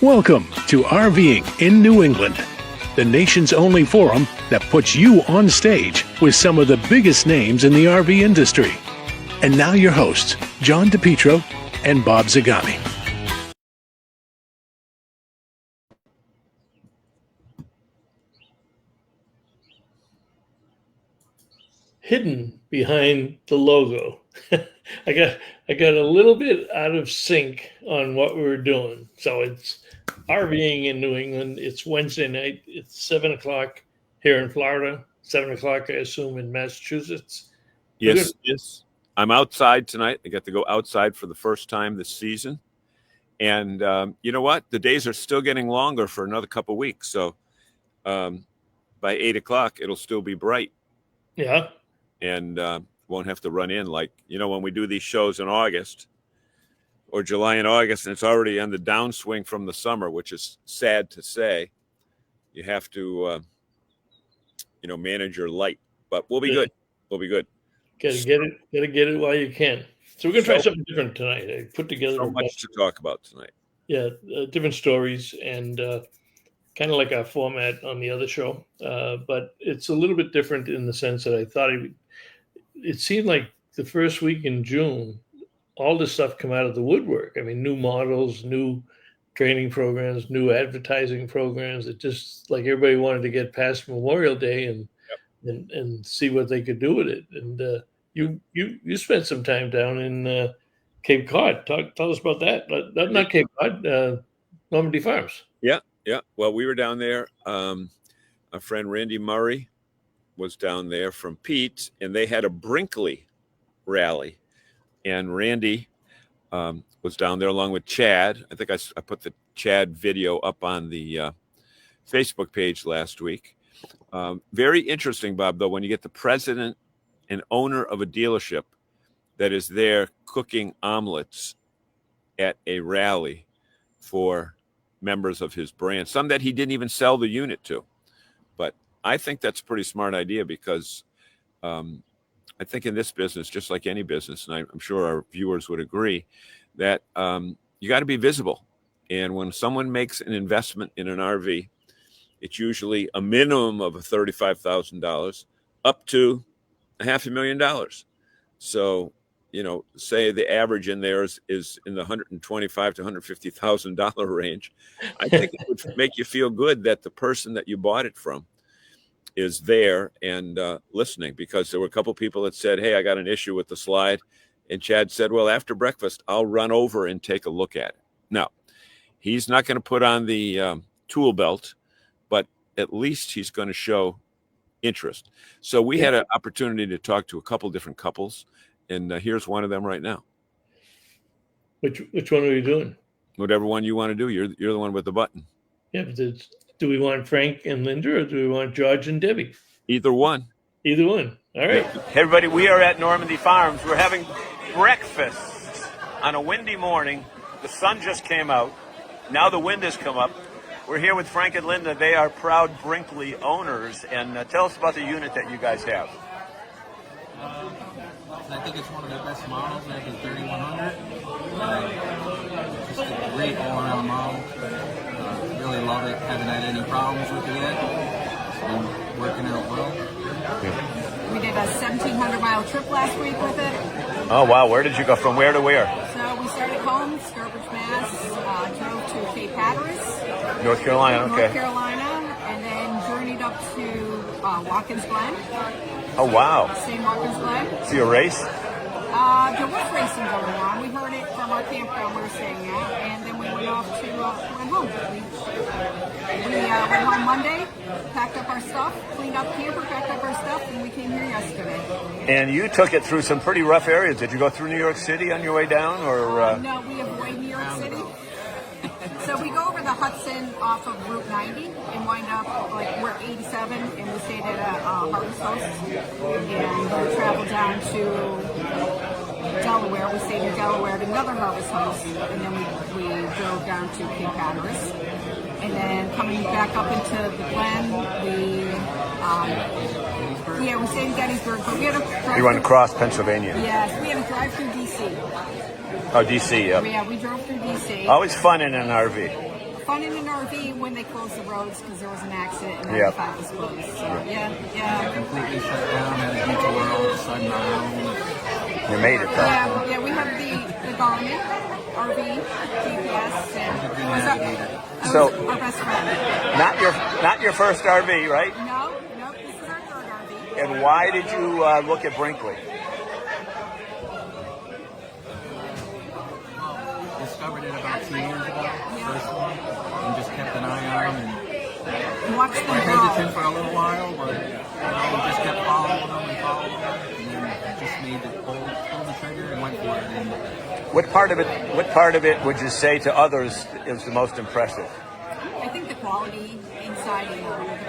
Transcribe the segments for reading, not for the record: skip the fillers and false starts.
Welcome to RVing in New England, the nation's only forum that puts you on stage with some of the biggest names in the RV industry. And now your hosts, John DePietro and Bob Zagami. Hidden behind the logo. I got a little bit out of sync on what we were doing. So it's RVing in New England. It's Wednesday night. It's 7 o'clock here in Florida. 7 o'clock, I assume, in Massachusetts. Yes. I'm outside tonight. I get to go outside for the first time this season. And you know what? The days are still getting longer for another couple of weeks. So by 8 o'clock, it'll still be bright. Yeah. And won't have to run in like, when we do these shows in August or July and August, and it's already on the downswing from the summer, which is sad to say. You have to, manage your light, but we'll be good. We'll be good. Gotta get it while you can. So we're gonna try something different tonight. I put together so much to talk about tonight. Yeah, different stories and kind of like our format on the other show, but it's a little bit different in the sense that I thought it seemed like the first week in June, all this stuff come out of the woodwork. I mean, new models, new training programs, new advertising programs. It just like everybody wanted to get past Memorial Day and see what they could do with it. And you spent some time down in Cape Cod. Tell us about that. Not Cape Cod, Normandy Farms. Yeah. Well, we were down there. Our friend Randy Murray was down there from Pete, and they had a Brinkley rally. And Randy was down there along with Chad. I think I put the Chad video up on the Facebook page last week. Very interesting, Bob, though, when you get the president and owner of a dealership that is there cooking omelets at a rally for members of his brand, some that he didn't even sell the unit to. But I think that's a pretty smart idea because I think in this business, just like any business, and I'm sure our viewers would agree, that you got to be visible. And when someone makes an investment in an RV, it's usually a minimum of $35,000 up to $500,000. So, say the average in there is in the $125,000 to $150,000 range. I think it would make you feel good that the person that you bought it from is there and listening, because there were a couple people that said, hey, I got an issue with the slide. And Chad said, well, after breakfast, I'll run over and take a look at it. Now, he's not going to put on the tool belt, but at least he's going to show interest. So we had an opportunity to talk to a couple different couples, and here's one of them right now. Which one are you doing? Whatever one you want to do. You're the one with the button. Yeah, but do we want Frank and Linda, or do we want George and Debbie? Either one. Either one. All right. Hey, everybody, we are at Normandy Farms. We're having breakfast on a windy morning. The sun just came out. Now the wind has come up. We're here with Frank and Linda. They are proud Brinkley owners. And tell us about the unit that you guys have. I think it's one of the best models, like the 3100. Just a great all-around model. Really love it. Haven't had any problems with it yet. It's been working out well. We did a 1,700-mile trip last week with it. Oh, wow. Where did you go? From where to where? So we started home, Sturbridge, Mass., drove to Cape Hatteras. North Carolina, okay. North Carolina, and then journeyed up to Watkins Glen. Oh, wow. St. Watkins Glen. See a race? There was racing going on. We heard it from our campground we were staying at, and then we went off to went home. We went home Monday, packed up our stuff, cleaned up camper, packed up our stuff, and we came here yesterday. And you took it through some pretty rough areas. Did you go through New York City on your way down, or? No, we avoid New York City. So we go over the Hudson off of Route 90 and wind up we're 87, and we stayed at a Harvest House, and we traveled down to Delaware. We stayed in Delaware at another Harvest House, and then we drove down to Cape Hatteras, and then coming back up into the Glen, we stayed in Gettysburg, but we had to drive. You went across Pennsylvania. Yes, we had to drive through D.C. Oh, D.C., yeah. Yeah, we drove through D.C. Always fun in an RV. fun in an RV when they close the roads because there was an accident and 95 was closed. So yeah. Completely shut down and a detour all of a sudden on our own. You made it, though. Yeah, we have the Garmin RV GPS, and it was our best friend. Not your first RV, right? No, this is our third RV. And why did you look at Brinkley? Discovered it about 2 years ago, first one, and just kept an eye on them. And Watch them were grow. hesitant for a little while, but just kept following them, and then just made the pull the trigger and went for it. And What part of it would you say to others is the most impressive? I think the quality inside, the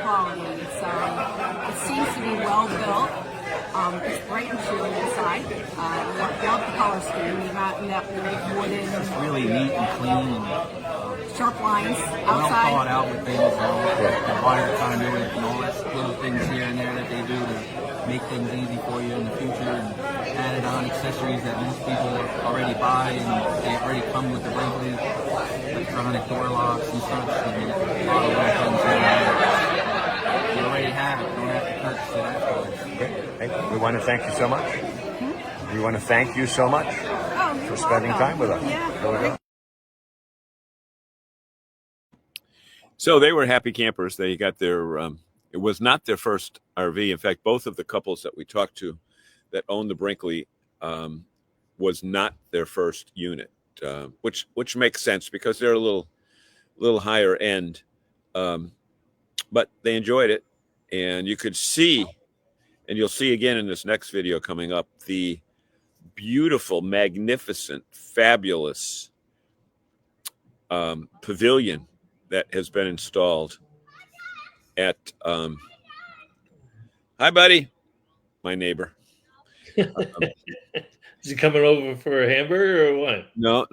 quality. It seems to be well built. It's bright and true inside. Love the color scheme. You got that wooden, really neat and clean, and sharp lines well outside. thought out with things, the wire conduit and all that little things here and there that they do to make things easy for you in the future, and added on accessories that most people already buy, and they already come with the Brinkley electronic door locks and such, and a lot of little things in there. You already have it. You don't have to purchase it afterwards. We want to thank you so much. We want to thank you so much for spending time with us. Yeah. So they were happy campers. They got their, it was not their first RV. In fact, both of the couples that we talked to that owned the Brinkley was not their first unit, which makes sense because they're a little higher end. But they enjoyed it. And you could see, and you'll see again in this next video coming up, the beautiful, magnificent, fabulous pavilion that has been installed at hi buddy, my neighbor. Is he coming over for a hamburger or what? No.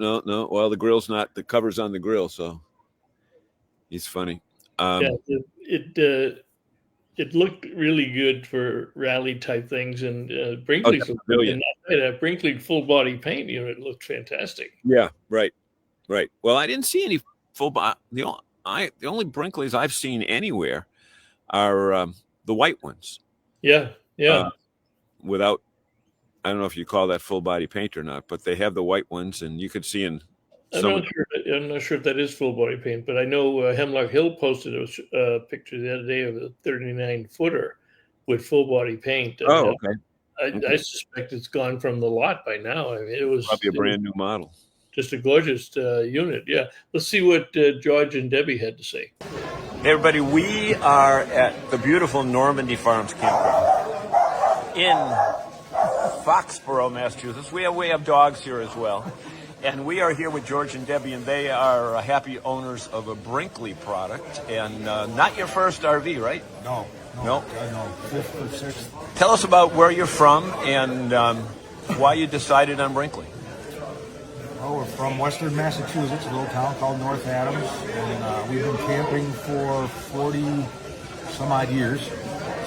Well, the cover's on the grill, so he's funny. It looked really good for rally type things, and Brinkley's Brinkley full body paint unit looked fantastic. Yeah, right. Well, I didn't see any full body. The only Brinkleys I've seen anywhere are the white ones. Yeah. Without, I don't know if you call that full body paint or not, but they have the white ones, and you could see in. I'm not sure if that is full body paint, but I know Hemlock Hill posted a picture the other day of a 39-footer with full body paint. Oh, okay. I suspect it's gone from the lot by now. I mean, it was probably a brand new model. Just a gorgeous unit. Yeah. Let's see what George and Debbie had to say. Hey, everybody, we are at the beautiful Normandy Farms campground in Foxborough, Massachusetts. We have dogs here as well. And we are here with George and Debbie, and they are happy owners of a Brinkley product. And not your first RV, right? No. Fifth or sixth. Tell us about where you're from and why you decided on Brinkley. Oh, we're from Western Massachusetts, a little town called North Adams, and we've been camping for 40 some odd years.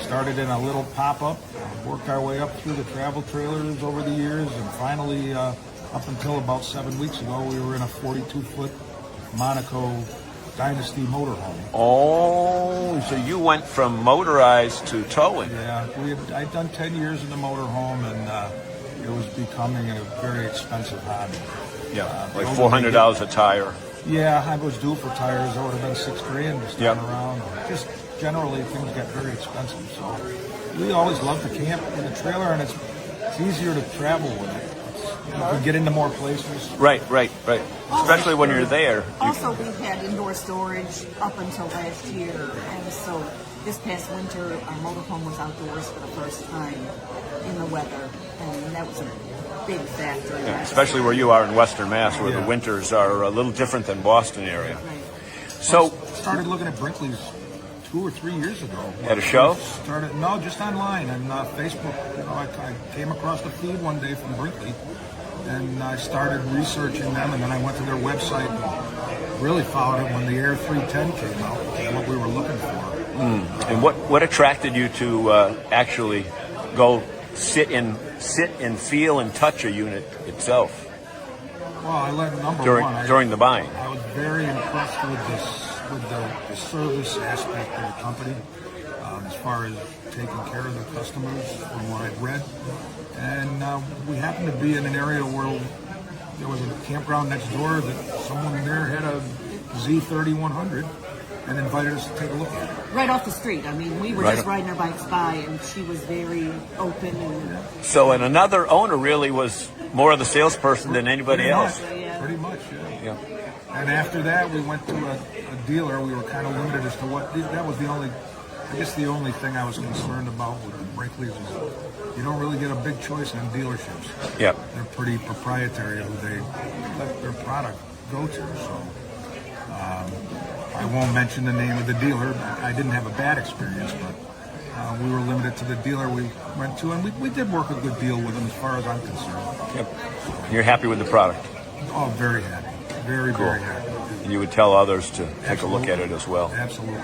Started in a little pop-up, worked our way up through the travel trailers over the years, and finally, up until about 7 weeks ago, we were in a 42-foot Monaco Dynasty motorhome. Oh, so you went from motorized to towing. Yeah, I'd done 10 years in the motorhome, and it was becoming a very expensive hobby. Yeah, like $400 a tire. Yeah, I was due for tires. That would have been $6,000 this time around. Just generally, things get very expensive. So we always loved to camp in the trailer, and it's easier to travel with it. You can get into more places. Right. Especially when you're there. Also, we've had indoor storage up until last year, and so this past winter, our motorhome was outdoors for the first time in the weather, and that was a big factor. Yeah, especially where you are in Western Mass, where the winters are a little different than Boston area. Right. So, started looking at Brinkley's 2 or 3 years ago. At a show? No, just online and Facebook. I came across the feed one day from Brinkley, and I started researching them, and then I went to their website and really followed it when the Air 310 came out, which is what we were looking for. And what attracted you to actually go sit and feel and touch a unit itself? Well, I learned during the buying. I was very impressed with the service aspect of the company, as far as taking care of the customers, from what I've read. And we happened to be in an area where there was a campground next door that someone there had a Z3100 and invited us to take a look at it. Right off the street. I mean, we were just riding our bikes by, and she was very open. And So, and another owner really was more of the salesperson than anybody else. Pretty much, yeah. And after that, we went to a dealer. We were kind of limited as to what, that was the only thing I was concerned about with the Brinkley's is you don't really get a big choice on dealerships. Yeah. They're pretty proprietary who they let their product go to. So I won't mention the name of the dealer. I didn't have a bad experience, but we were limited to the dealer we went to, and we did work a good deal with them as far as I'm concerned. Yep. You're happy with the product? Oh, very happy. Very, Cool. very happy. You would tell others to take a look at it as well. Absolutely.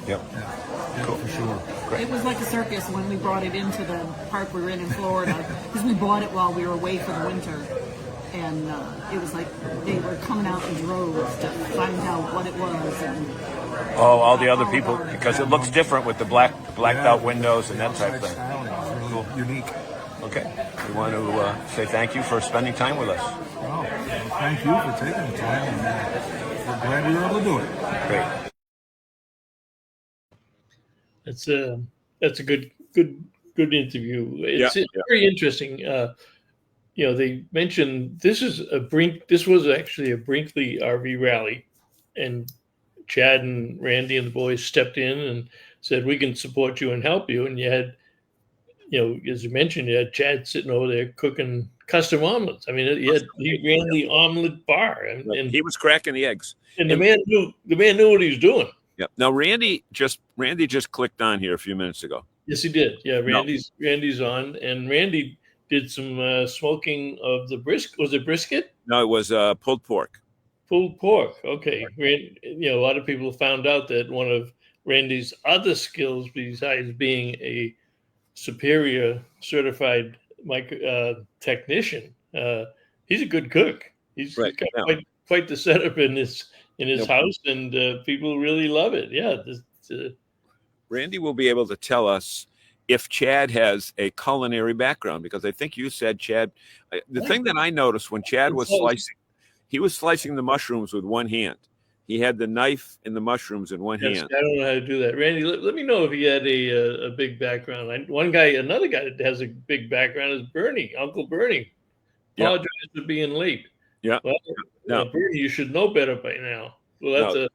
Yep. Yeah, Cool. for sure. it was like a circus when we brought it into the park we were in Florida, because we bought it while we were away for the winter. And it was like they were coming out in droves to find out what it was. And Oh, all the other people, because it looks different with the blacked out windows and that type of thing. Styling is really unique. Okay. We want to say thank you for spending time with us. Well, thank you for taking the time, and we're glad we were able to do it. Great. That's a good interview. It's very interesting. They mentioned this was actually a Brinkley RV rally, and Chad and Randy and the boys stepped in and said, we can support you and help you. And you had, as you mentioned, you had Chad sitting over there cooking custom omelets. I mean, he ran the omelet bar, and he was cracking the eggs. And the man knew what he was doing. Yep. Now Randy just clicked on here a few minutes ago. Yes, he did. Yeah, Randy's on, and Randy did some smoking of the brisket. Was it brisket? No, it was pulled pork. Pulled pork. Okay. A lot of people found out that one of Randy's other skills, besides being a superior certified technician, he's a good cook. He's got quite the setup in his house, and people really love it. Yeah. Randy will be able to tell us if Chad has a culinary background, because I think you said Chad. The thing that I noticed when Chad was slicing, he was slicing the mushrooms with one hand. He had the knife and the mushrooms in one hand. I don't know how to do that. Randy, let me know if he had a big background. Another guy that has a big background is Bernie, Uncle Bernie. Apologize for being late. Yeah. Well, Bernie, you should know better by now. Well,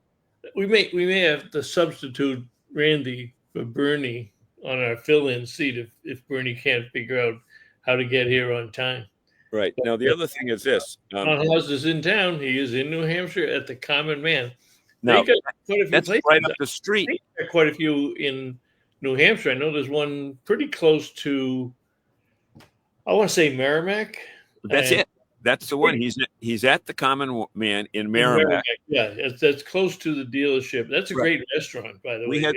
we may have to substitute Randy for Bernie on our fill-in seat if Bernie can't figure out how to get here on time. Right. Now, the other thing is this. John Hawes is in town. He is in New Hampshire at the Common Man. No, that's right up the street. Quite a few in New Hampshire. I know there's one pretty close to, I want to say Merrimack. That's it. That's the one. He's at the Common Man in Merrimack. Yeah, that's close to the dealership. That's a great restaurant, by the way.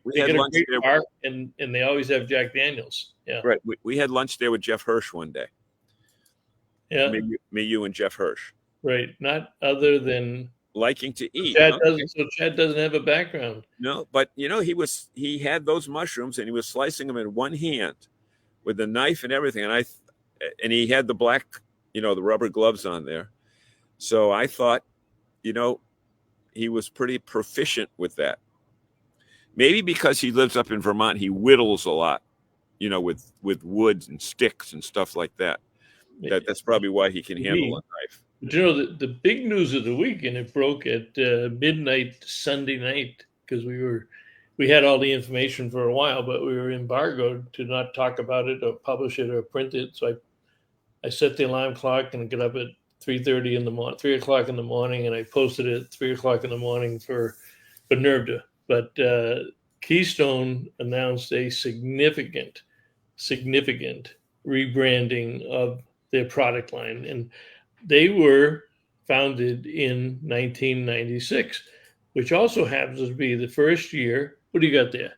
We had lunch there, bar, and they always have Jack Daniels. Yeah, right. We had lunch there with Jeff Hirsch one day. Yeah, me, you, and Jeff Hirsch. Right. Not other than liking to eat. Chad doesn't have a background. No, but he had those mushrooms and he was slicing them in one hand with the knife and everything, and he had the black, the rubber gloves on there. So I thought, he was pretty proficient with that. Maybe because he lives up in Vermont, he whittles a lot, with wood and sticks and stuff like that. That's probably why he can handle a knife. But the big news of the week, and it broke at midnight Sunday night, because we had all the information for a while, but we were embargoed to not talk about it or publish it or print it. So I set the alarm clock and get up at 3:30 in the morning, 3 o'clock in the morning, and I posted it at 3 o'clock in the morning for NERVDA. But Keystone announced a significant rebranding of their product line, and they were founded in 1996, which also happens to be the first year. What do you got there?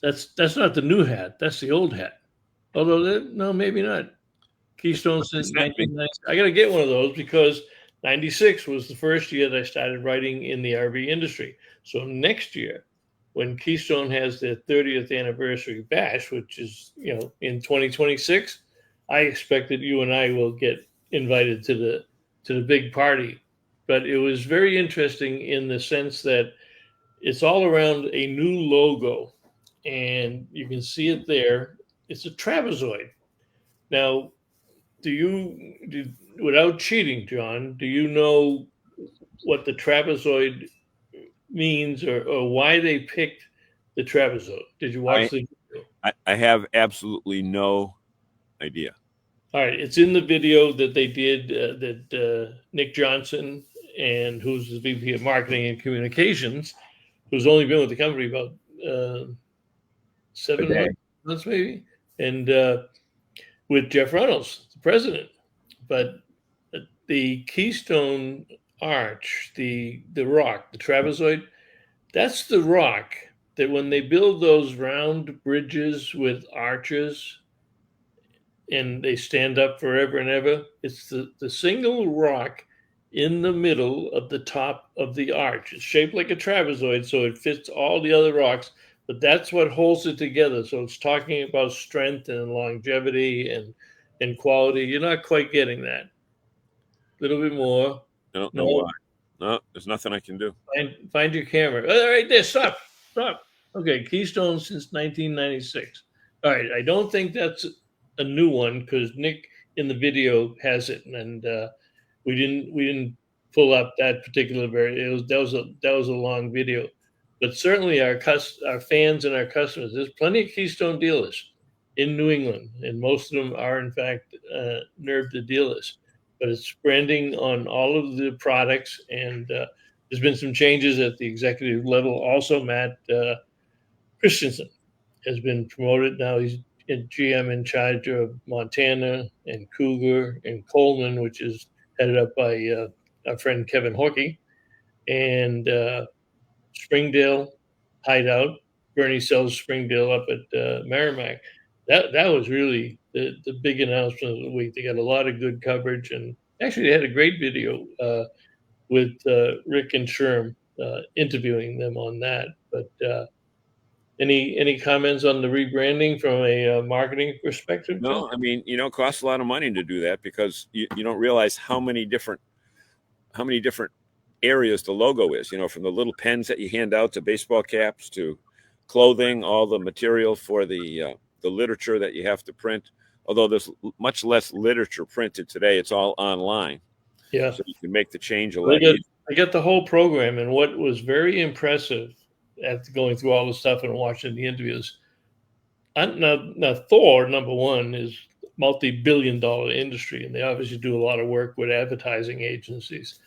That's not the new hat. That's the old hat. Although no, maybe not. Keystone since 1996. I got to get one of those because '96 was the first year that I started writing in the RV industry. So next year, when Keystone has their 30th anniversary bash, which is, in 2026, I expect that you and I will get invited to the big party. But it was very interesting in the sense that it's all around a new logo, and you can see it there. It's a trapezoid. Now, without cheating, John, do you know what the trapezoid means, or why they picked the trapezoid? Did you watch the video? I have absolutely no idea. All right, it's in the video that they did, that Nick Johnson, and who's the VP of Marketing and Communications, who's only been with the company about 7 months maybe, and with Jeff Reynolds, the president. But the Keystone Arch, the rock, the trapezoid, that's the rock that when they build those round bridges with arches and they stand up forever and ever, it's the single rock in the middle of the top of the arch. It's shaped like a trapezoid, so it fits all the other rocks, but that's what holds it together. So it's talking about strength and longevity and quality. You're not quite getting that. A little bit more. I don't know why. No, there's nothing I can do. Find your camera. All right, there. Stop. Okay, Keystone since 1996. All right, I don't think that's a new one because Nick in the video has it, and we didn't pull up that particular that was a long video, but certainly our fans and our customers. There's plenty of Keystone dealers in New England, and most of them are in fact NERV dealers. But it's branding on all of the products, and there's been some changes at the executive level. Also, Matt Christensen has been promoted. Now he's in GM in charge of Montana and Cougar and Coleman, which is headed up by our friend Kevin Horkey, and Springdale Hideout. Bernie sells Springdale up at Merrimack. That was really the big announcement of the week. They got a lot of good coverage, and actually they had a great video with Rick and Sherm interviewing them on that. But any comments on the rebranding from a marketing perspective? No, I mean, it costs a lot of money to do that because you don't realize how many different areas the logo is. From the little pens that you hand out to baseball caps to clothing, all the material for the literature that you have to print. Although there's much less literature printed today, it's all online. Yeah, so you can make the change a lot easier. I got the whole program, and what was very impressive after going through all the stuff and watching the interviews. Now Thor, number one, is multi-billion-dollar industry, and they obviously do a lot of work with advertising agencies.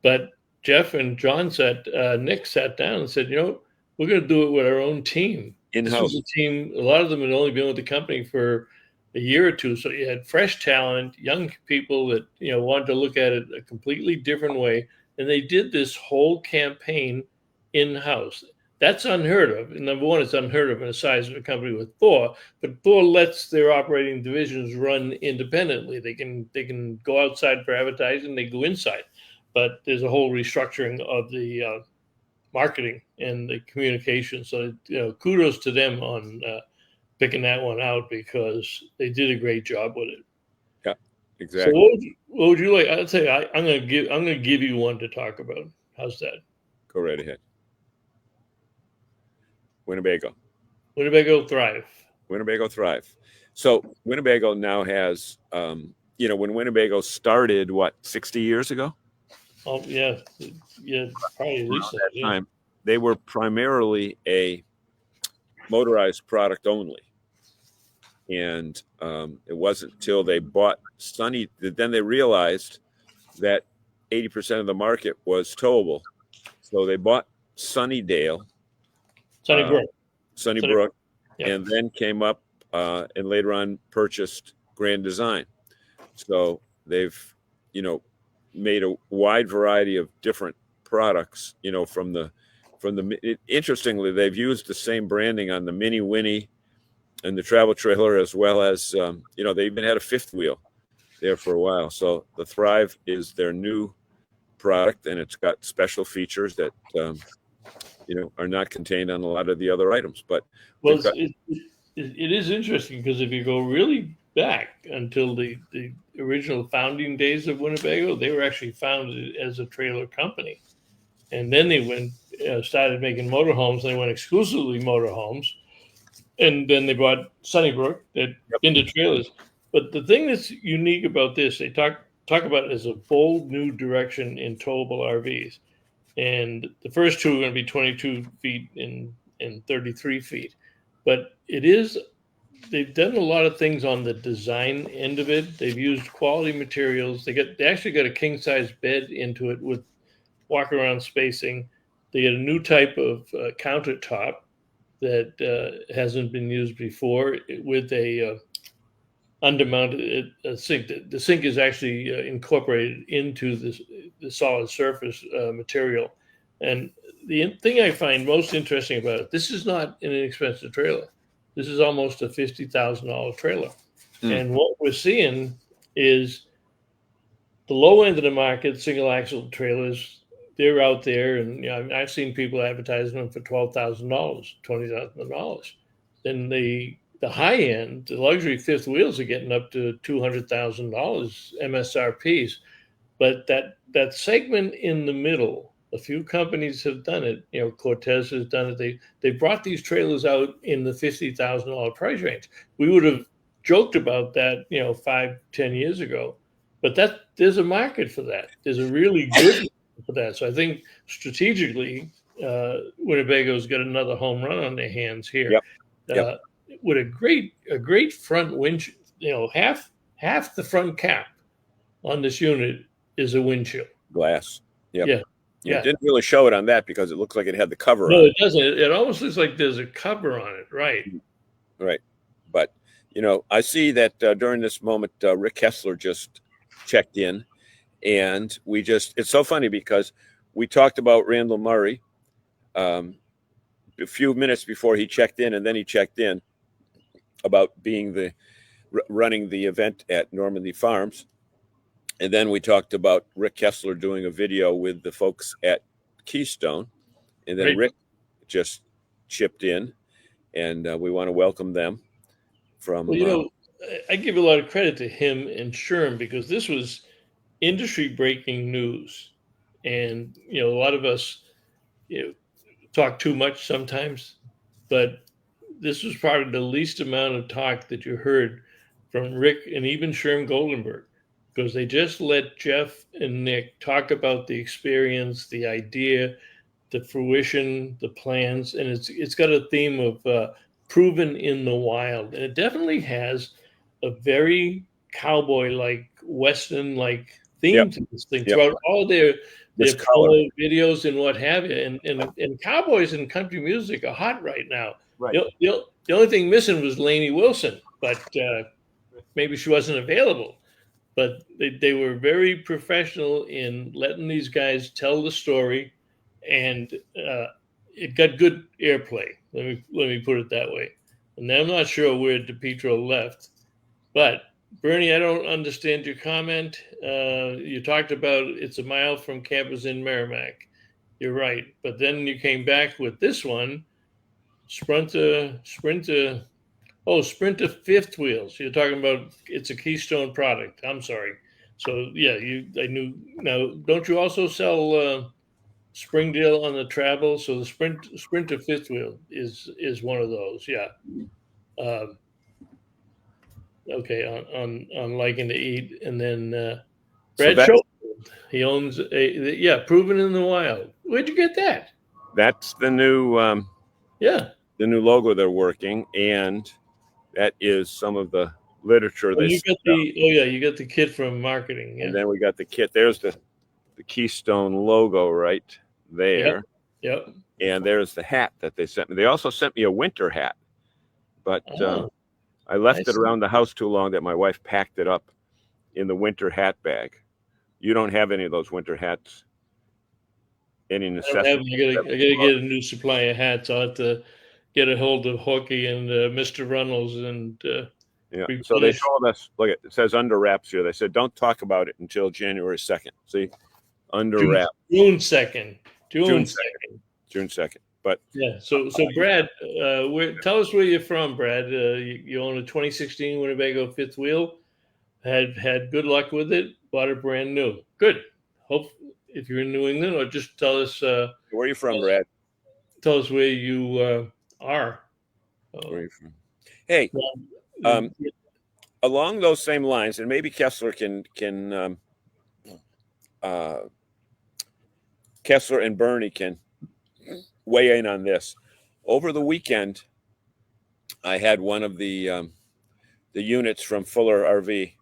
But Jeff and Nick sat down and said, we're going to do it with our own team. In-house. This was a team, a lot of them had only been with the company for a year or two. So you had fresh talent, young people that, wanted to look at it a completely different way. And they did this whole campaign in-house. That's unheard of. And number one, it's unheard of in the size of a company with Thor, but Thor lets their operating divisions run independently. They can go outside for advertising, they go inside. But there's a whole restructuring of the marketing and the communication. So, kudos to them on picking that one out because they did a great job with it. Yeah, exactly. So what would you like? I'll tell you, I'm gonna give you one to talk about. How's that? Go right ahead. Winnebago Thrive. Winnebago Thrive. So Winnebago now has, when Winnebago started, 60 years ago? Oh yeah, probably at least that time. They were primarily a motorized product only, and it wasn't until they bought Sunny that then they realized that 80% of the market was towable. So they bought Sunnybrook, Yep. and then came up and later on purchased Grand Design. So they've, made a wide variety of different products, interestingly, they've used the same branding on the Mini Winnie and the travel trailer, as well as, they even had a fifth wheel there for a while. So the Thrive is their new product, and it's got special features that are not contained on a lot of the other items. But Well, it is interesting because if you go really back until the original founding days of Winnebago, they were actually founded as a trailer company, and then they started making motorhomes. They went exclusively motorhomes, and then they bought Sunnybrook that into trailers. But the thing that's unique about this, they talk about it as a bold new direction in towable RVs. And the first two are going to be 22 feet and 33 feet. But they've done a lot of things on the design end of it. They've used quality materials. They actually got a king size bed into it with walk around spacing. They get a new type of countertop that hasn't been used before with a undermounted sink. The sink is actually incorporated into the solid surface material. And the thing I find most interesting about it, this is not an inexpensive trailer. This is almost a $50,000 trailer. And what we're seeing is the low end of the market, single axle trailers, they're out there. And I've seen people advertising them for $12,000, $20,000. Then the high end, the luxury fifth wheels are getting up to $200,000 MSRPs. But that segment in the middle, a few companies have done it. Cortez has done it. They brought these trailers out in the $50,000 price range. We would have joked about that, 5-10 years ago, but there's a market for that. There's a really good market for that. So I think strategically, Winnebago's got another home run on their hands here. Yep. With a great front windshield. Half the front cap on this unit is a windshield glass. Yep. Yeah. It didn't really show it on that because it looks like it had the cover on No, it. it doesn't. It almost looks like there's a cover on it, right? Right. But, I see that during this moment, Rick Kessler just checked in, and it's so funny because we talked about Randall Murray a few minutes before he checked in, and then he checked in about being running the event at Normandy Farms. And then we talked about Rick Kessler doing a video with the folks at Keystone. And then Rick just chipped in, and we want to welcome them from. Well, I give a lot of credit to him and Sherm because this was industry breaking news. And, a lot of us talk too much sometimes, but this was probably the least amount of talk that you heard from Rick and even Sherm Goldenberg, because they just let Jeff and Nick talk about the experience, the idea, the fruition, the plans, and it's got a theme of proven in the wild, and it definitely has a very cowboy-like, Western-like theme to this thing throughout all their promo videos and what have you. And cowboys and country music are hot right now. Right. The only thing missing was Lainey Wilson, but maybe she wasn't available. But they were very professional in letting these guys tell the story, and it got good airplay. Let me put it that way. And I'm not sure where DePietro left, but Bernie, I don't understand your comment. You talked about it's a mile from campus in Merrimack. You're right, but then you came back with this one, Sprinter fifth wheels. You're talking about it's a Keystone product. I'm sorry. So I knew. Now, don't you also sell Springdale on the travel? So the Sprinter fifth wheel is one of those. Yeah. Okay. On liking to eat, and then Brad Schofield, he owns Proven in the Wild. Where'd you get that? That's the new the new logo they're working, and that is some of the literature you got the kit from marketing. Yeah. And then we got the kit. There's the Keystone logo right there. Yep. And there's the hat that they sent me. They also sent me a winter hat, but I left it around the house too long that my wife packed it up in the winter hat bag. You don't have any of those winter hats? Any necessity? I gotta get a new supply of hats. I'll have to get a hold of Hookie and Mr. Runnels and So they told us, look, it says under wraps here. They said don't talk about it until January 2nd. See, under June, wrap. June 2nd. June June 2nd. 2nd. June 2nd. But Yeah. So Brad, tell us where you're from, Brad. You own a 2016 Winnebago fifth wheel. Had good luck with it. Bought it brand new. Good. Hope if you're in New England, or just tell us. where are you from, Brad? Tell us where you are. Where are you from? Hey, Well, along those same lines, and maybe Kessler can Kessler and Bernie can weigh in on this. Over the weekend, I had one of the units from Fuller RV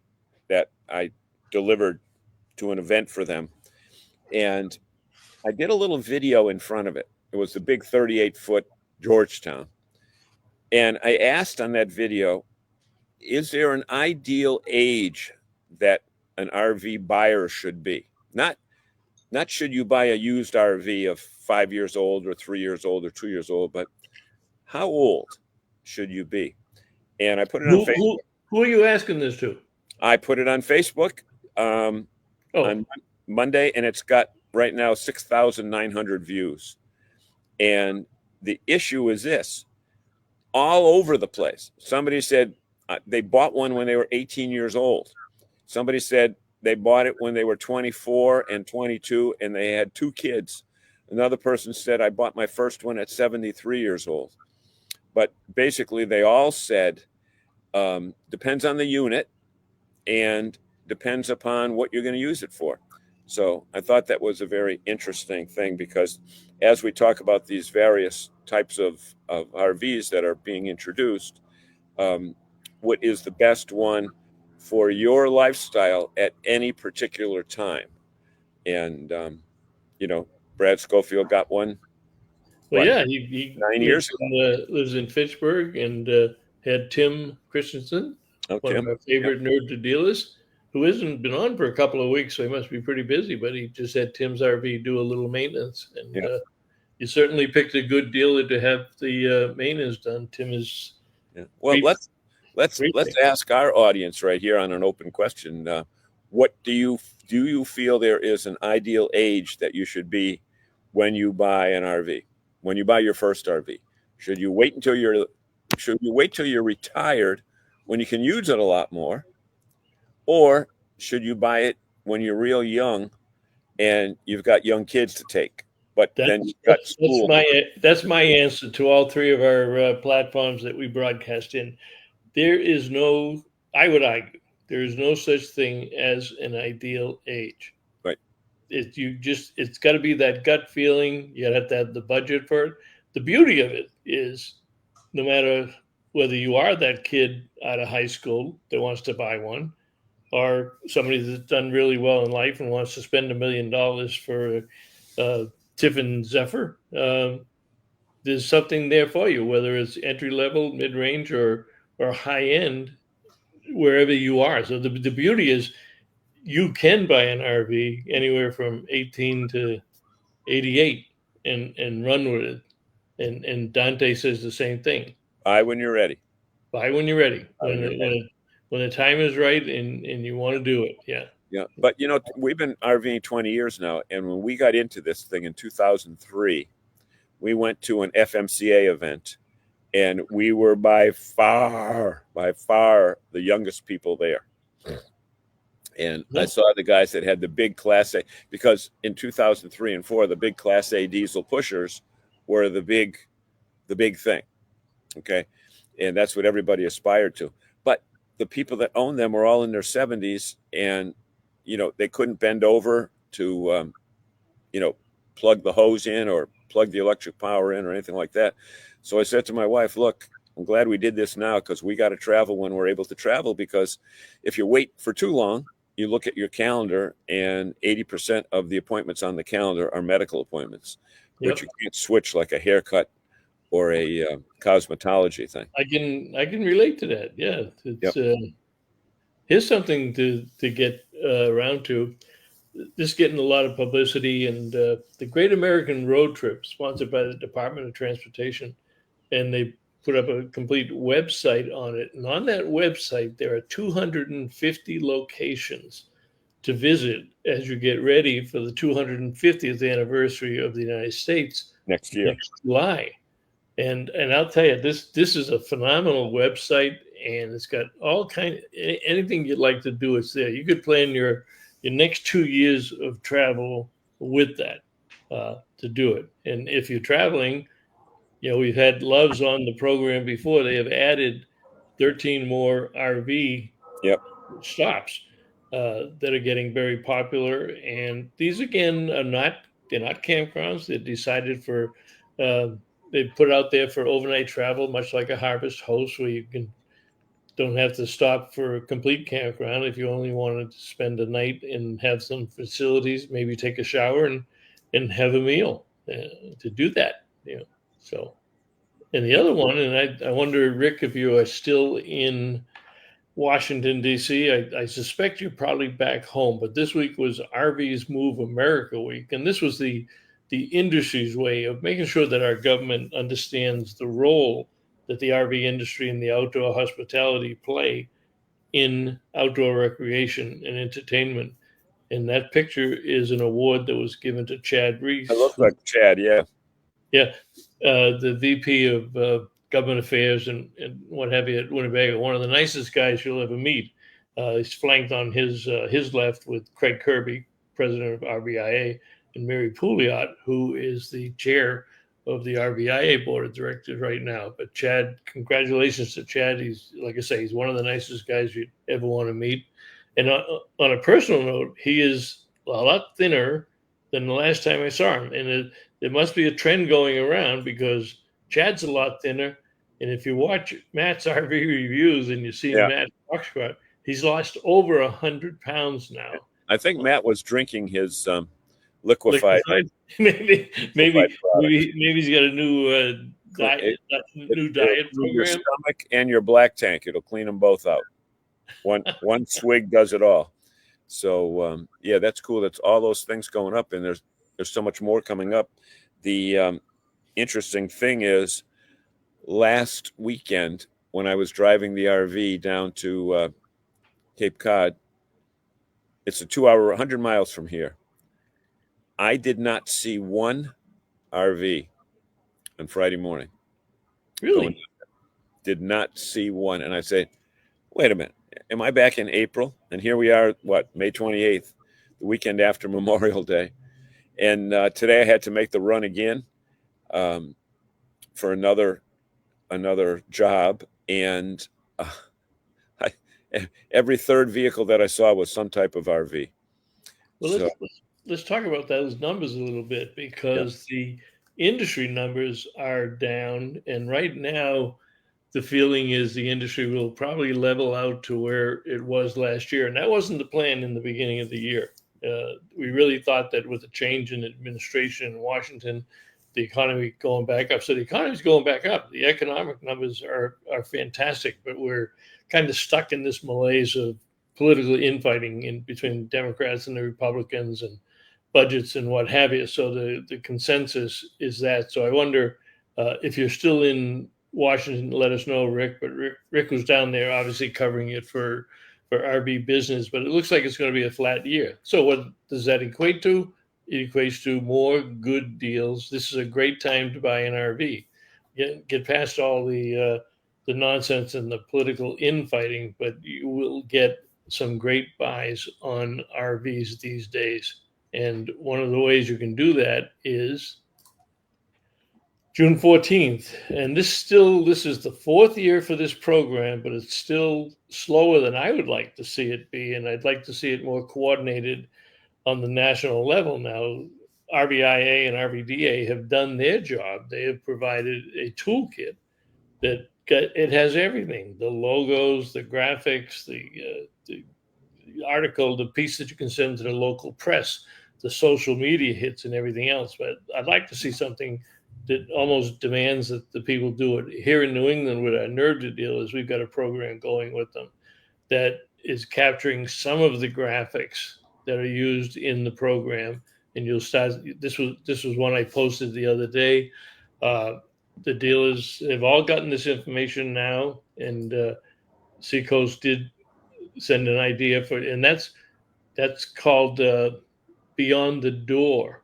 that I delivered to an event for them, and I did a little video in front of it. It was the big 38-foot Georgetown, and I asked on that video, is there an ideal age that an RV buyer should be? Not should you buy a used RV of 5 years old or 3 years old or 2 years old, but how old should you be? And I put it on Facebook. Who are you asking this to? I put it on Facebook on Monday, and it's got right now 6,900 views. And the issue is this: all over the place. Somebody said they bought one when they were 18 years old. Somebody said they bought it when they were 24 and 22, and they had 2 kids. Another person said, I bought my first one at 73 years old. But basically, they all said, depends on the unit and depends upon what you're going to use it for. So I thought that was a very interesting thing, because as we talk about these various types of RVs that are being introduced, what is the best one for your lifestyle at any particular time? And, Brad Schofield got one. Well, yeah, he 9 years ago. Lives in Fitchburg, and had Tim Christensen, one of our favorite nerd to dealers, who hasn't been on for a couple of weeks, so he must be pretty busy, but he just had Tim's RV do a little maintenance. And you certainly picked a good dealer to have the maintenance done. Tim is... Yeah. Well, let's ask our audience right here on an open question. What do you feel there is an ideal age that you should be when you buy an RV? When you buy your first RV, should you wait till you're retired when you can use it a lot more, or should you buy it when you're real young and you've got young kids to take? But then you've got school. That's my answer to all 3 of our platforms that we broadcast in. There is no, I would argue, there is no such thing as an ideal age. Right. It's got to be that gut feeling. You have to have the budget for it. The beauty of it is, no matter whether you are that kid out of high school that wants to buy one, or somebody that's done really well in life and wants to spend $1 million for Tiffin Zephyr, there's something there for you, whether it's entry level, mid range, or high end, wherever you are. So the beauty is, you can buy an RV anywhere from 18 to 88 and run with it. And Dante says the same thing. Buy when you're ready. Buy when you're ready. When the time is right and you want to do it. Yeah. Yeah. But, we've been RVing 20 years now. And when we got into this thing in 2003, we went to an FMCA event, and we were by far the youngest people there. And I saw the guys that had the big Class A, because in 2003 and 4, the big Class A diesel pushers were the big thing. Okay. And that's what everybody aspired to. But the people that owned them were all in their 70s, and, they couldn't bend over to, plug the hose in or plug the electric power in or anything like that. So I said to my wife, look, I'm glad we did this now, because we got to travel when we're able to travel, because if you wait for too long, you look at your calendar and 80% of the appointments on the calendar are medical appointments, which you can't switch like a haircut or a cosmetology thing. I can relate to that. Yeah. Here's something to get around to. This getting a lot of publicity, and the Great American Road Trip, sponsored by the Department of Transportation, and they put up a complete website on it. And on that website, there are 250 locations to visit as you get ready for the 250th anniversary of the United States Next year. next July. And I'll tell you, this is a phenomenal website, and it's got all kind of anything you'd like to do. It's there. You could plan your next 2 years of travel with that to do it. And if you're traveling, we've had Loves on the program before. They have added 13 more RV Yep. stops that are getting very popular. And these again they're not campgrounds. They're decided for they put out there for overnight travel, much like a Harvest Host, where you don't have to stop for a complete campground. If you only wanted to spend a night and have some facilities, maybe take a shower and have a meal to do that. So, and the other one, and I wonder, Rick, if you are still in Washington, D.C., I suspect you're probably back home, but this week was RVs Move America Week, and this was the industry's way of making sure that our government understands the role that the RV industry and the outdoor hospitality play in outdoor recreation and entertainment. And that picture is an award that was given to Chad Reese. It looks like Chad, yeah. Yeah, the VP of Government Affairs and what have you at Winnebago, one of the nicest guys you'll ever meet. He's flanked on his left with Craig Kirby, president of RVIA, and Mary Pouliot, who is the chair of the RVIA board of directors right now. But Chad, congratulations to Chad. He's, like I say, he's one of the nicest guys you'd ever want to meet. And on a personal note, he is a lot thinner than the last time I saw him. And there must be a trend going around because Chad's a lot thinner. And if you watch Matt's RV reviews and you see Matt talk about, he's lost over 100 pounds now. I think Matt was drinking his liquefied. Maybe he's got a new diet program. Your stomach and your black tank. It'll clean them both out. One swig does it all. So yeah, that's cool. That's all those things going up, and there's so much more coming up. The interesting thing is, last weekend when I was driving the RV down to Cape Cod, it's a 2-hour, 100 miles from here. I did not see one RV on Friday morning. Really? Did not see one. And I said, wait a minute, am I back in April? And here we are, May 28th, the weekend after Memorial Day. And today I had to make the run again for another job. And every third vehicle that I saw was some type of RV. Well, let's talk about those numbers a little bit, because the industry numbers are down. And right now, the feeling is the industry will probably level out to where it was last year. And that wasn't the plan in the beginning of the year. We really thought that with the change in administration in Washington, the economy going back up. So the economy's going back up. The economic numbers are fantastic, but we're kind of stuck in this malaise of political infighting in between Democrats and the Republicans and budgets and what have you. So the consensus is that. So I wonder if you're still in Washington, let us know, Rick. But Rick was down there, obviously covering it for RV business. But it looks like it's going to be a flat year. So what does that equate to? It equates to more good deals. This is a great time to buy an RV. Get past all the nonsense and the political infighting, but you will get some great buys on RVs these days. And one of the ways you can do that is June 14th. And this is the fourth year for this program, but it's still slower than I would like to see it be. And I'd like to see it more coordinated on the national level. Now, RVIA and RVDA have done their job. They have provided a toolkit that it has everything: the logos, the graphics, the article, the piece that you can send to the local press, the social media hits, and everything else. But I'd like to see something that almost demands that the people do it. Here in New England, with our NERDA deal, is we've got a program going with them that is capturing some of the graphics that are used in the program. And you'll start. This was one I posted the other day. The dealers have all gotten this information now, and Seacoast did send an idea for it, and that's That's called Beyond the Door.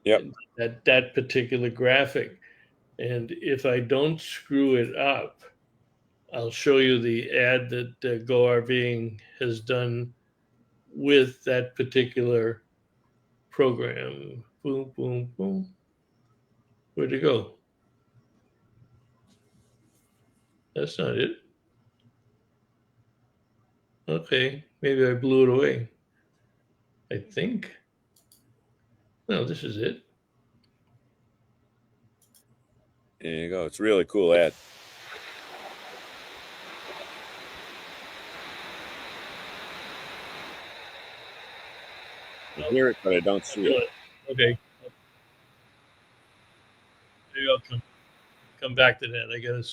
Yep. That particular graphic. And if I don't screw it up, I'll show you the ad that Go RVing has done with that particular program. Boom, boom, boom. Where'd it go? That's not it. Okay, maybe I blew it away. I think. No, this is it. There you go. It's a really cool ad. I hear it, but I don't see it. Okay. Maybe I'll come back to that. I got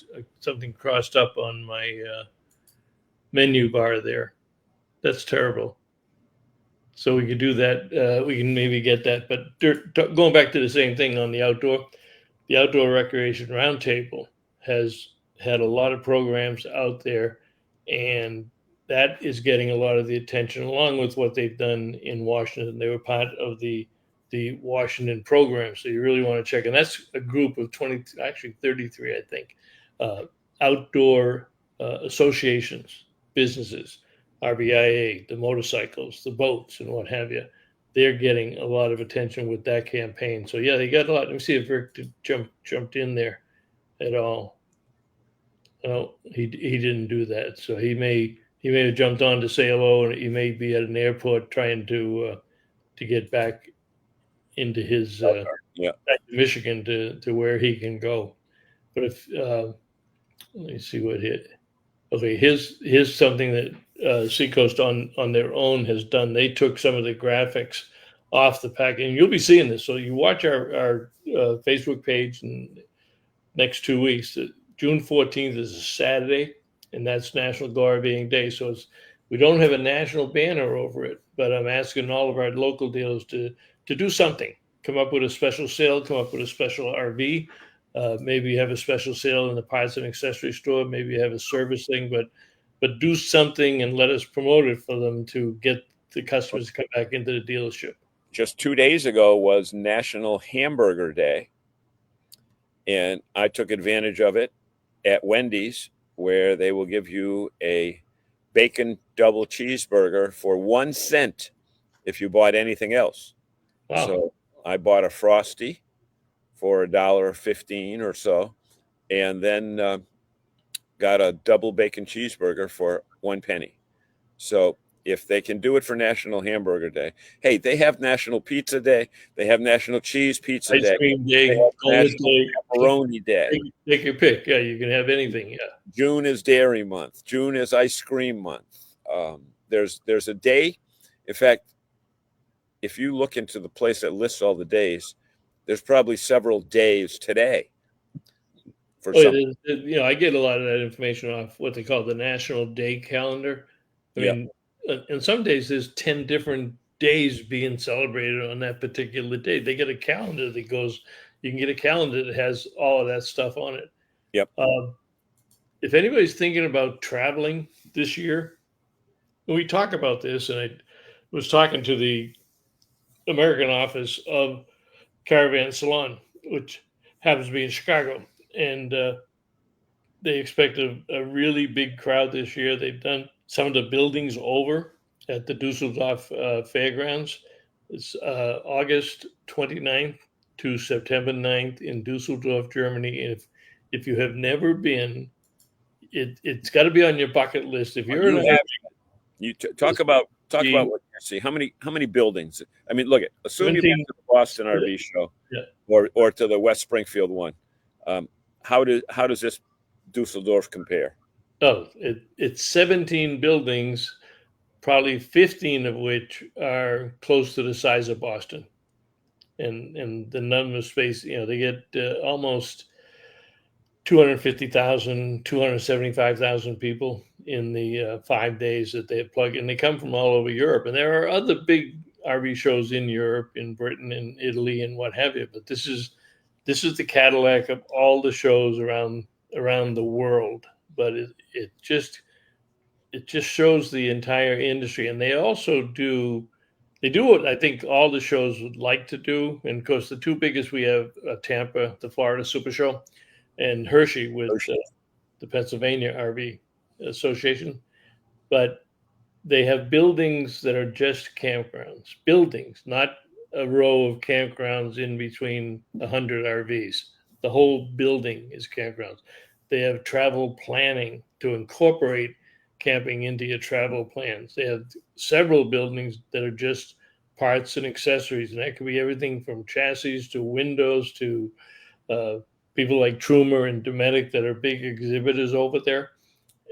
something crossed up on my menu bar there. That's terrible. So we could do that. We can maybe get that. But going back to the same thing on the Outdoor Recreation Roundtable has had a lot of programs out there, and that is getting a lot of the attention, along with what they've done in Washington. They were part of the Washington program, so you really want to check. And that's a group of 20, actually 33, I think, outdoor associations, businesses, RVIA, the motorcycles, the boats, and what have you. They're getting a lot of attention with that campaign. So yeah, they got a lot. Let me see if Rick jumped in there at all. No, he didn't do that. So he may have jumped on to say hello, and he may be at an airport trying to get back into his back to Michigan to where he can go. But if let me see what hit. Okay, here's something that Seacoast on their own has done. They took some of the graphics off the pack, and you'll be seeing this. So you watch our Facebook page in next 2 weeks. June 14th is a Saturday, and that's National Go RVing Day. So we don't have a national banner over it, but I'm asking all of our local dealers to do something. Come up with a special sale. Come up with a special RV. Maybe you have a special sale in the parts and accessory store. Maybe you have a service thing, but do something and let us promote it for them to get the customers to come back into the dealership. Just 2 days ago was National Hamburger Day, and I took advantage of it at Wendy's, where they will give you a bacon double cheeseburger for 1 cent if you bought anything else. Wow. So I bought a Frosty for $1.15 or so, and then got a double bacon cheeseburger for 1 penny. So if they can do it for National Hamburger Day, hey, they have National Pizza Day, they have National Cheese Pizza Ice Day, cream day, National Pepperoni Day. Take your pick. Yeah, you can have anything. Yeah. June is Dairy Month. June is Ice Cream Month. There's a day. In fact, if you look into the place that lists all the days, there's probably several days today. For I get a lot of that information off what they call the National Day Calendar. I mean, and some days there's 10 different days being celebrated on that particular day. They get a calendar that goes. You can get a calendar that has all of that stuff on it. Yep. If anybody's thinking about traveling this year, we talk about this, and I was talking to the American office of Caravan Salon, which happens to be in Chicago, and they expect a really big crowd this year. They've done some of the buildings over at the Dusseldorf Fairgrounds. It's August 29th to September 9th in Dusseldorf, Germany. If you have never been, it's got to be on your bucket list. If you're talk about what you see. How many buildings? I mean, look at assume you've been to the Boston RV show, or to the West Springfield one. How does this Dusseldorf compare? Oh, it's 17 buildings, probably 15 of which are close to the size of Boston, and the number of space. They get almost 250,000, 275,000 people in the 5 days that they plug in. They come from all over Europe, and there are other big RV shows in Europe, in Britain, in Italy, and what have you. But this is the Cadillac of all the shows around the world. But it just shows the entire industry, and they also do They do what I think all the shows would like to do. And of course, the two biggest we have Tampa, the Florida Super Show, and Hershey with the Pennsylvania RV Association. But they have buildings that are just campgrounds, buildings, not a row of campgrounds in between 100 RVs. The whole building is campgrounds. They have travel planning to incorporate camping into your travel plans. They have several buildings that are just parts and accessories, and that could be everything from chassis to windows to uh, people like Trumer and Dometic that are big exhibitors over there.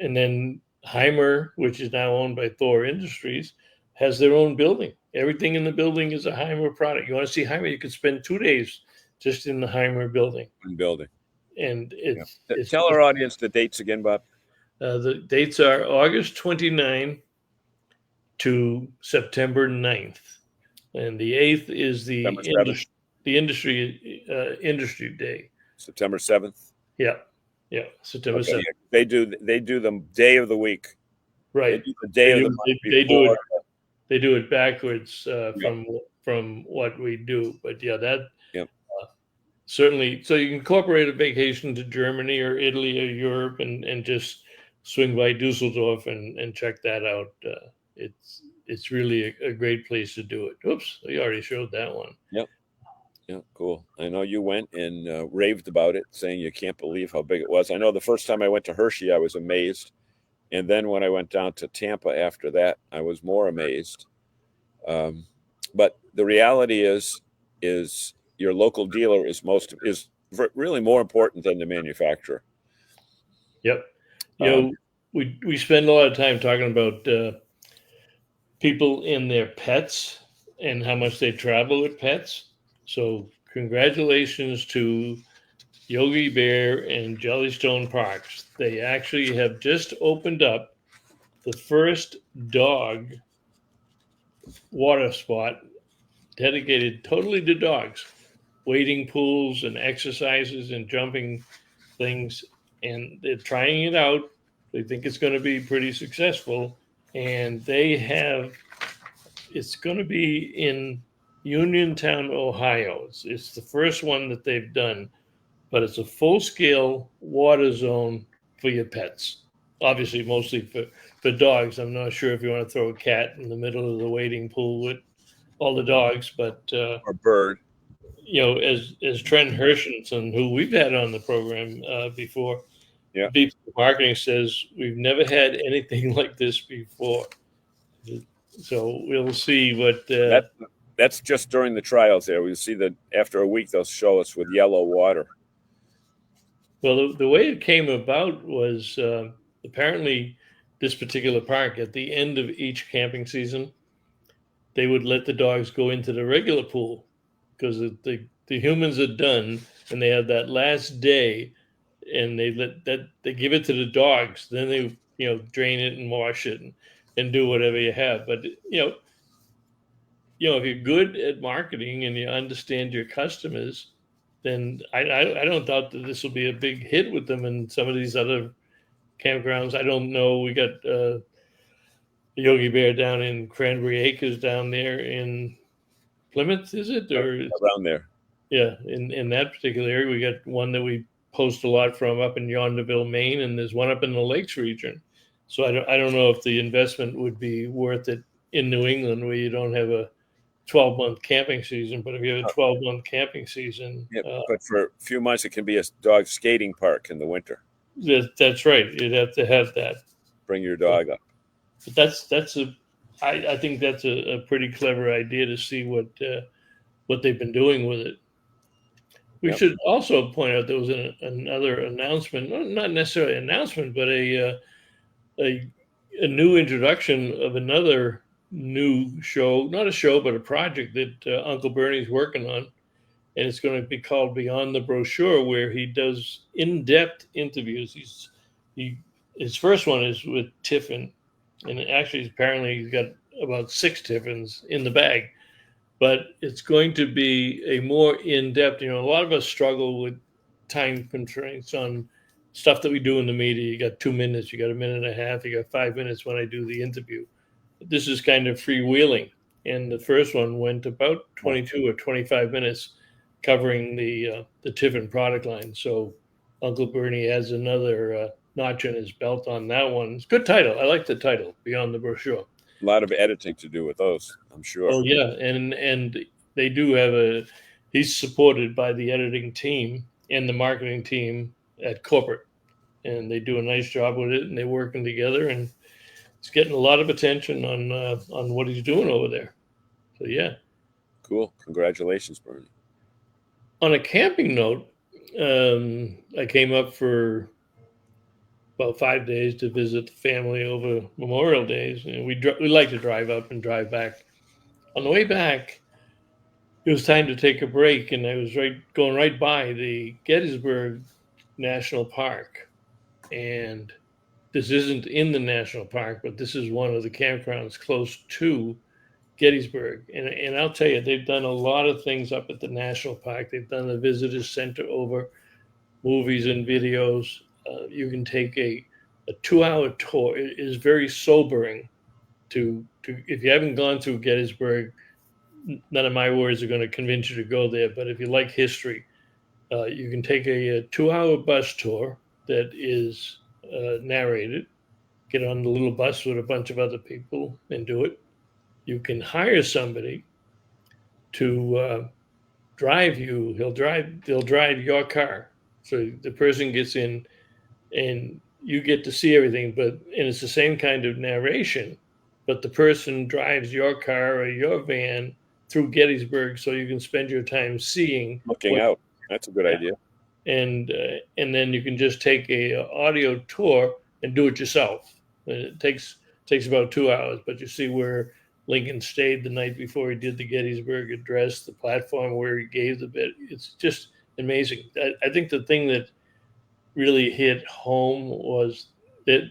And then Heimer, which is now owned by Thor Industries, has their own building. Everything in the building is a Heimer product. You want to see Heimer, you could spend 2 days just in the Heimer building. And it's tell our audience the dates again, Bob. The dates are August 29 to September 9th. And the 8th is the industry day. September 7th. Yeah. September 7th. They do the day of the week. Right. They do the day of the month before. They do it backwards from what we do. But certainly. So you can incorporate a vacation to Germany or Italy or Europe and just swing by Dusseldorf and check that out. It's really a great place to do it. Oops, you already showed that one. Yep. Yeah, cool. I know you went and raved about it, saying you can't believe how big it was. I know the first time I went to Hershey, I was amazed. And then when I went down to Tampa after that, I was more amazed. But the reality is your local dealer is really more important than the manufacturer. Yep. We spend a lot of time talking about people and their pets and how much they travel with pets. So congratulations to Yogi Bear and Jellystone Parks. They actually have just opened up the first dog water spot dedicated totally to dogs, wading pools and exercises and jumping things. And they're trying it out. They think it's going to be pretty successful. And it's going to be in Uniontown, Ohio. It's the first one that they've done, but it's a full-scale water zone for your pets. Obviously, mostly for dogs. I'm not sure if you want to throw a cat in the middle of the wading pool with all the dogs, but or bird. As Trent Hershenson, who we've had on the program before, VP Marketing says we've never had anything like this before. So we'll see what. That's just during the trials there. We'll see that after a week they'll show us with yellow water. Well, the way it came about was apparently this particular park, at the end of each camping season, they would let the dogs go into the regular pool because the humans are done and they have that last day and they give it to the dogs. Then they drain it and wash it and do whatever you have. But if you're good at marketing and you understand your customers, then I don't doubt that this will be a big hit with them and some of these other campgrounds. I don't know. We got Yogi Bear down in Cranberry Acres down there in Plymouth, is it? Or around there? Yeah, in that particular area, we got one that we post a lot from up in Yonderville, Maine, and there's one up in the Lakes region. So I don't know if the investment would be worth it in New England where you don't have a 12-month camping season, but if you have a 12-month camping season, but for a few months it can be a dog skating park in the winter. That's right. You'd have to have that. Bring your dog up. But I think that's a pretty clever idea to see what they've been doing with it. We should also point out there was another announcement, not necessarily an announcement, but a new introduction of another new show, not a show, but a project that Uncle Bernie's working on. And it's going to be called Beyond the Brochure, where he does in-depth interviews. His first one is with Tiffin, and actually apparently he's got about 6 Tiffins in the bag. But it's going to be a more in-depth. A lot of us struggle with time constraints on stuff that we do in the media. You got 2 minutes, you got a minute and a half, you got 5 minutes when I do the interview. This is kind of freewheeling. and the first one went about 22 or 25 minutes, covering the Tiffin product line. So Uncle Bernie has another notch in his belt on that one. It's a good title. I like the title, Beyond the Brochure. A lot of editing to do with those, I'm sure. Oh yeah, and they do have a. He's supported by the editing team and the marketing team at corporate, and they do a nice job with it, and they're working together, and it's getting a lot of attention on what he's doing over there. So yeah. Cool. Congratulations, Bernie. On a camping note, I came up for about 5 days to visit the family over Memorial Days, and we like to drive up and drive back. On the way back, it was time to take a break, and I was going right by the Gettysburg National Park, and this isn't in the national park, but this is one of the campgrounds close to Gettysburg. And I'll tell you, they've done a lot of things up at the national park. They've done the visitor center over movies and videos. You can take a 2-hour tour. It is very sobering to if you haven't gone through Gettysburg. None of my words are going to convince you to go there, but if you like history, you can take a 2-hour bus tour that is narrated. Get on the little bus with a bunch of other people and do it. You can hire somebody to drive you. They'll drive your car. So the person gets in and you get to see everything, and it's the same kind of narration, but the person drives your car or your van through Gettysburg so you can spend your time seeing. Looking out. That's a good idea. And then you can just take a audio tour and do it yourself. And it takes about 2 hours, but you see where Lincoln stayed the night before he did the Gettysburg Address, the platform where he gave the bit. It's just amazing. I think the thing that really hit home was that,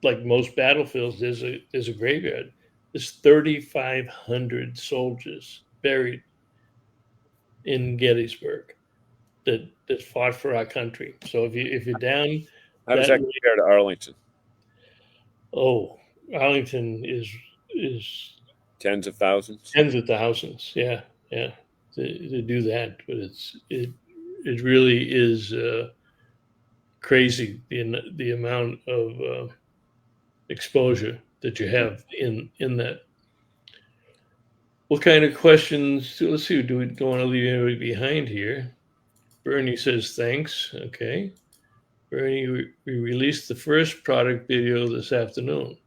like most battlefields, there's a graveyard. There's 3,500 soldiers buried in Gettysburg that fought for our country. So if you're down, how does that compare to Arlington? Oh, Arlington is tens of thousands. Yeah. To do that, but it really is crazy the amount of exposure that you have in that. What kind of questions? Let's see. Do we don't want to leave anybody behind here? Bernie says thanks. Okay. Bernie, we released the first product video this afternoon.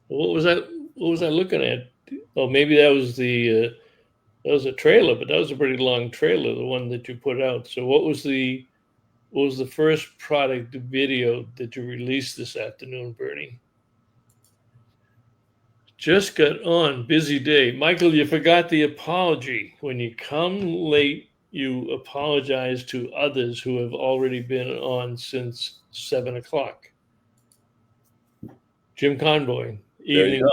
What was that? What was I looking at? Oh, maybe that was a trailer, but that was a pretty long trailer, the one that you put out. So what was the first product video that you released this afternoon, Bernie? Just got on, busy day. Michael, you forgot the apology. When you come late, you apologize to others who have already been on since 7 o'clock. Jim Conboy, evening.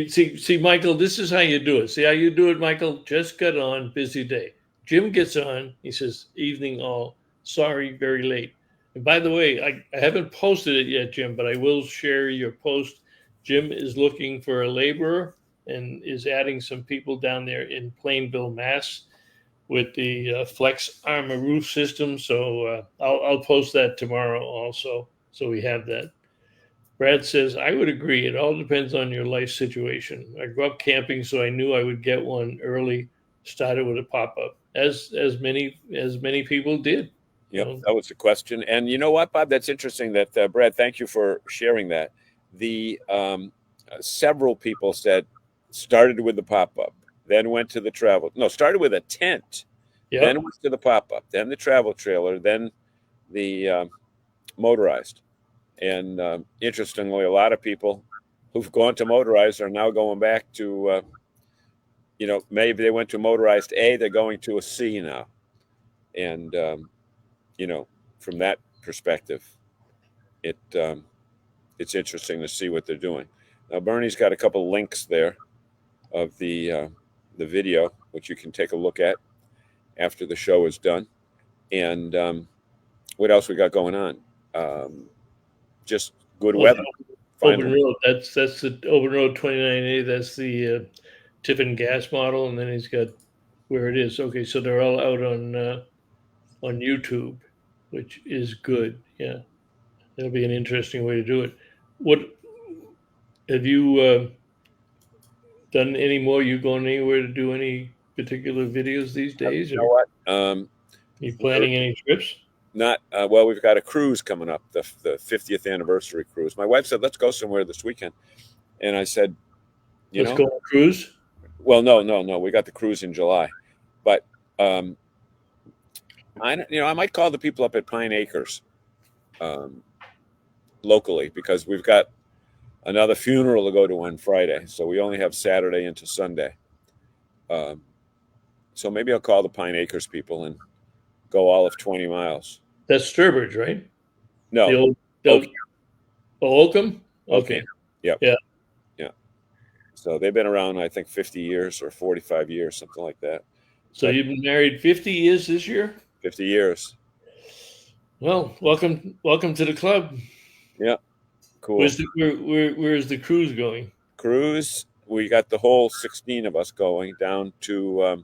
See, Michael, this is how you do it. See how you do it, Michael? Just got on, busy day. Jim gets on, he says, evening all. Sorry, very late. And by the way, I haven't posted it yet, Jim, but I will share your post. Jim is looking for a laborer and is adding some people down there in Plainville, Mass, with the Flex Armor roof system. So I'll post that tomorrow also, so we have that. Brad says, I would agree. It all depends on your life situation. I grew up camping, so I knew I would get one early. Started with a pop-up, as many people did. Yep, that was the question. And you know what, Bob? That's interesting that, Brad, thank you for sharing that. The several people said started with the pop-up, then went to the travel. No, started with a tent, then went to the pop-up, then the travel trailer, then the motorized. And interestingly, a lot of people who've gone to motorized are now going back to, maybe they went to motorized A, they're going to a C now. And, from that perspective, it's interesting to see what they're doing. Now, Bernie's got a couple links there of the video, which you can take a look at after the show is done. And what else we got going on? Just good weather. Open road. That's the open road 29A. That's the Tiffin gas model, and then he's got where it is. Okay, so they're all out on YouTube, which is good. Yeah, that'll be an interesting way to do it. What have you done any more? You going anywhere to do any particular videos these days, You or know what? you We're planning any trips? not well. We've got a cruise coming up, the 50th anniversary cruise. My wife said, "Let's go somewhere this weekend," and I said, "You Let's know, go on a cruise. well, no. We got the cruise in July, but um, I might call the people up at Pine Acres um, locally because we've got another funeral to go to on Friday, so we only have Saturday into Sunday. Um, so maybe I'll call the Pine Acres people and go all of 20 miles. That's Sturbridge, right? The No, old, Oak, the, oh, Oakham. okay, Okay, yep, yeah. yeah. So they've been around, I think, 50 years or 45 years, something like that. So But you've been married 50 years this year. 50 years, Well, welcome to the club. yeah, cool. Where is the cruise going? Cruise. We got the whole 16 of us going down to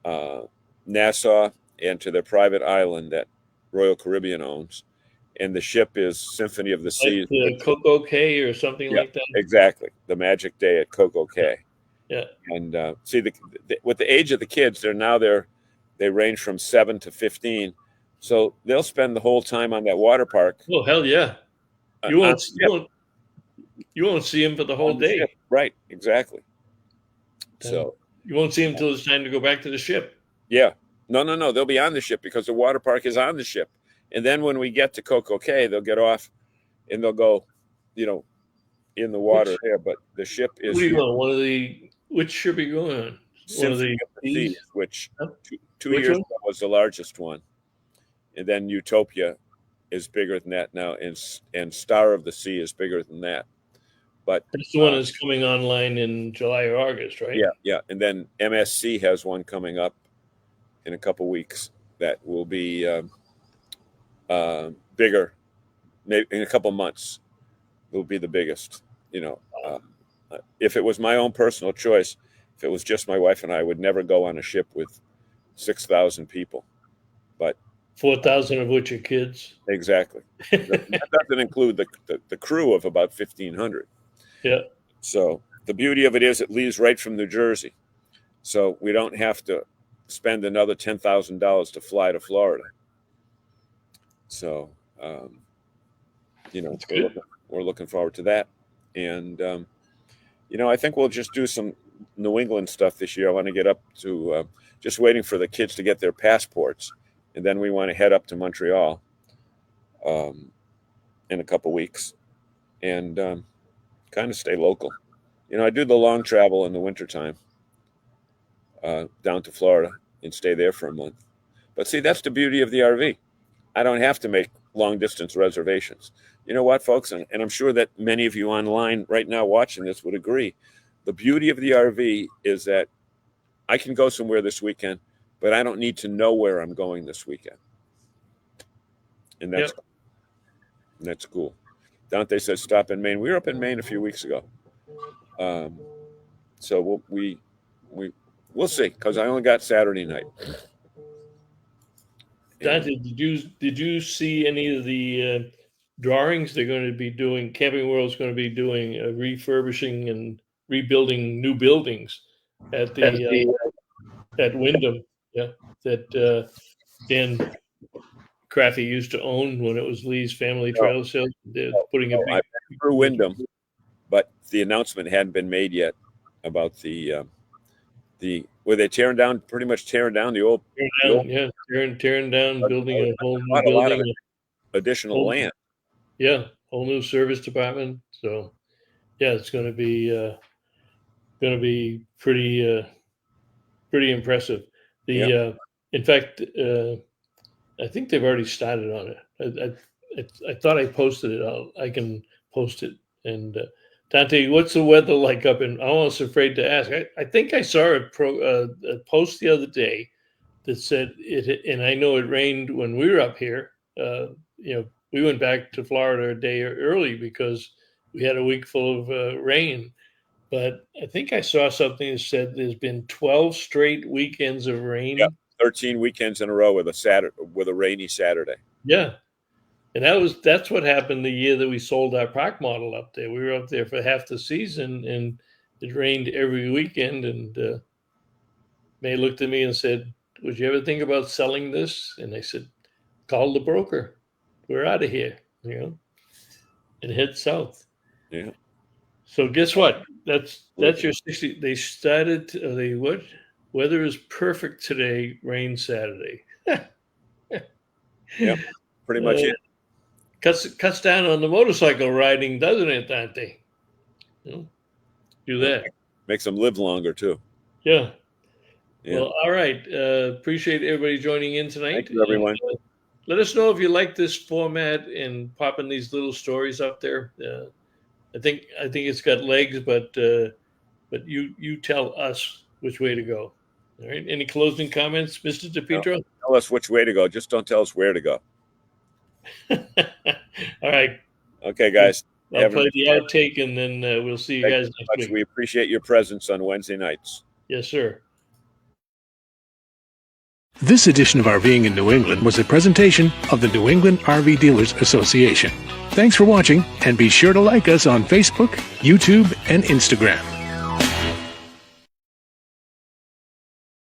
uh, Nassau and to their private island that Royal Caribbean owns. And the ship is Symphony of the Like Seas. the Coco Cay or something Yeah, like that? exactly. The Magic Day at Coco Cay. Yeah. And see, with the age of the kids, they range from 7 to 15. So they'll spend the whole time on that water park. Oh hell yeah! You On won't you won't see him for the whole the day. ship. Right, exactly. Then So you won't see him until it's time to go back to the ship. yeah, no. They'll be on the ship because the water park is on the ship. And then when we get to Coco Cay, they'll get off and they'll go, in the water there. But the ship is What are you going? Which ship are you going on? One of Symphony the of the Seas, which Huh? two Which years one? ago was the largest one. And then Utopia is bigger than that now, and Star of the Sea is bigger than that. But That's the one that's coming online in July or August, right? yeah. And then MSC has one coming up in a couple weeks that will be bigger. Maybe in a couple months, it will be the biggest. If it was my own personal choice, if it was just my wife and I would never go on a ship with 6,000 people. But 4,000 of which are kids. exactly, that doesn't include the crew of about 1,500. Yeah. So the beauty of it is it leaves right from New Jersey, so we don't have to spend another $10,000 to fly to Florida. So we're looking forward to that, and I think we'll just do some New England stuff this year. I want to get up to just waiting for the kids to get their passports, and then we want to head up to Montreal in a couple weeks and kind of stay local. I do the long travel in the wintertime down to Florida and stay there for a month. But see, that's the beauty of the RV. I don't have to make long distance reservations. You know what, folks? And I'm sure that many of you online right now watching this would agree. The beauty of the RV is that I can go somewhere this weekend, but I don't need to know where I'm going this weekend. And that's cool. Dante says stop in Maine. We were up in Maine a few weeks ago. So we'll see, because I only got Saturday night. Dante, did you see any of the drawings they're going to be doing? Camping World's going to be doing refurbishing and rebuilding new buildings at at Wyndham. Yeah, that Dan Craffy used to own when it was Lee's Family Trail Sales. They're putting a big I've been through Wyndham, but the announcement hadn't been made yet about the where they pretty much tearing down the old tearing down, building a whole new a lot of building, additional land. Yeah, whole new service department. So yeah, it's going to be pretty impressive. In fact, I think they've already started on it. I thought I posted it. I can post it. And Dante, what's the weather like up in? I'm almost afraid to ask. I think I saw a post the other day that said it, and I know it rained when we were up here. We went back to Florida a day early because we had a week full of rain. but I think I saw something that said there's been 12 straight weekends of rain. Yep, 13 weekends in a row with a rainy Saturday. Yeah. And that's what happened the year that we sold our park model up there. We were up there for half the season, and it rained every weekend. And May looked at me and said, "Would you ever think about selling this?" And I said, "Call the broker. We're out of here, and head south." Yeah. So guess what? That's your 60. They started. They what? Weather is perfect today. Rain Saturday. Yep. Pretty much it. Cuts down on the motorcycle riding, doesn't it, Dante? Do that. Makes them live longer too. Yeah. Yeah. Well, all right. Appreciate everybody joining in tonight. Thank you, everyone. And, let us know if you like this format and popping these little stories up there. I think it's got legs, but you tell us which way to go. All right. Any closing comments, Mr. DePietro? No, tell us which way to go. Just don't tell us where to go. All right. Okay, guys. I'll play the outtake, and then we'll see you guys next week. We appreciate your presence on Wednesday nights. Yes, sir. This edition of RVing in New England was a presentation of the New England RV Dealers Association. Thanks for watching, and be sure to like us on Facebook, YouTube, and Instagram.